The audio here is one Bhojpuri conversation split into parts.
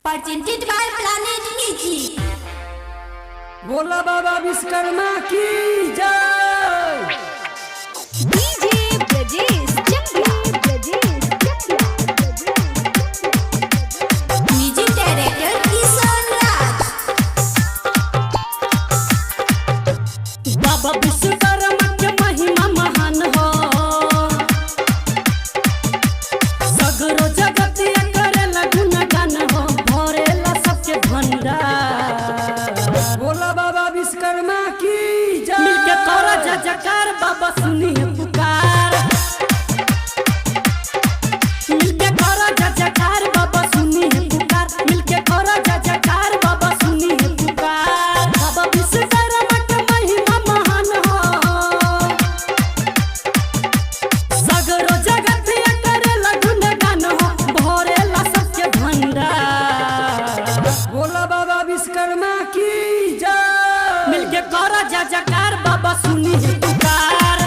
presented by Planet Music। बोला बाबा विश्वकर्मा की जय। DJ Brajesh Chandra music director Kishan Raj. Baba Vishwakarma के महिमा महान हो, सगरो जगत करेला गुणगान हो, भरेला सबके भंडार। बोला बाबा विश्वकर्मा की जय। मिलके करो जय जयकार, बाबा सुनिए पुकार। मिलके करो जय जयकार, बाबा सुनिए पुकार। मिलके करो जय जयकार, बाबा सुनिए पुकार। बाबा विश्वकर्मा के महिमा महान हो, सगरो जगत करेला गुणगान हो, भरेला सबके भंडार। बोला बाबा विश्वकर्मा की जय। मिलके करो जय जयकार, बाबा सुनिए पुकार।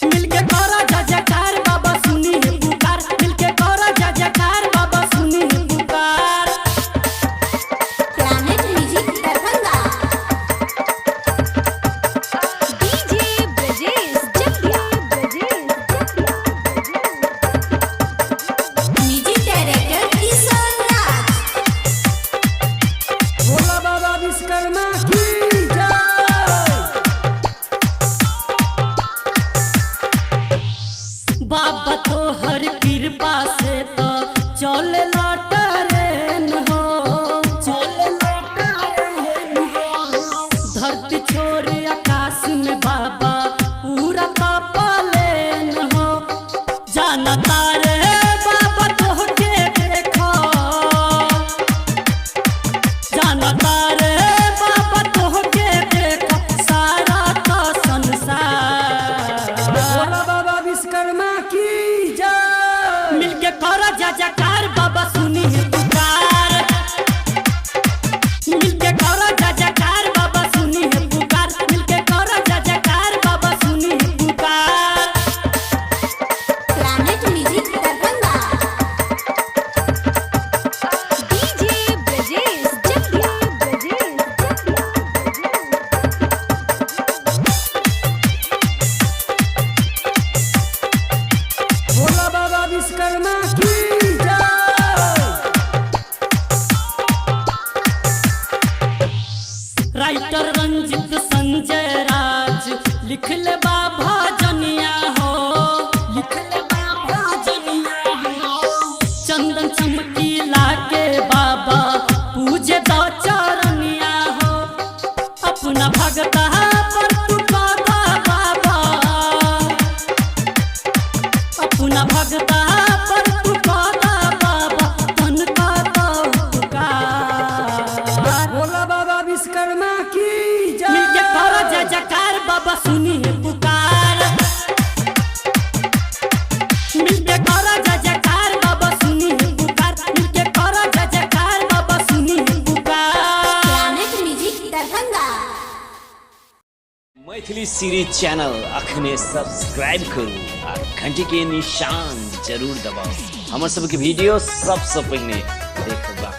मिलके करो जय जयकार, बाबा सुनिए पुकार। मिलके करो जय जयकार, बाबा सुनिए पुकार। Planet Music Darbhanga. DJ Brajesh Chandra music director Kishan Raj. बोला बाबा विश्वकर्मा की जय। बाबा तो हर कृपा से तो चले ट्रेन हो, चले ट्रेन हो। धरती छोड़ आकाश में बाबा पूरा प्लेन हो। जाना तारे बाबा तो के देखो, जाना तारे बाबा तो के देखो, सारा तो संसार। बोला बाबा विश्वकर्मा की जय। मिलके करो जय जयकार, बाबा सुनिए पुकार। मिलके करो जय जयकार, बाबा सुनिए पुकार। मिलके करो जय जयकार, बाबा सुनिए पुकार। Planet Music Darbhanga. DJ Brajesh Chandra बोला बाबा विश्वकर्मा की जय। राइटर रंजित संजय राज लिख ले बाबा जनिया हो, लिख ले बाबा जनिया हो। चंदन चमकीला के बाबा पूजे दो चरनिया हो। अपना भगता पर तू कादा बाबा, अपना भगता पर तू कादा बाबा, तन का तो पुकार। बोला बाबा विश्वकर्मा की जय। मिलके करो जय जयकार, बाबा सुनिए पुकार। मिलके करो जय जयकार, बाबा सुनिए पुकार। मिलके करो जय जयकार, बाबा सुनिए पुकार। Planet Music Darbhanga. Maithili series channel अखने सब्सक्राइब करू आ घंटी के निशान जरूर दबाओ, हमर सबके वीडियो सबसे पहले देखबा।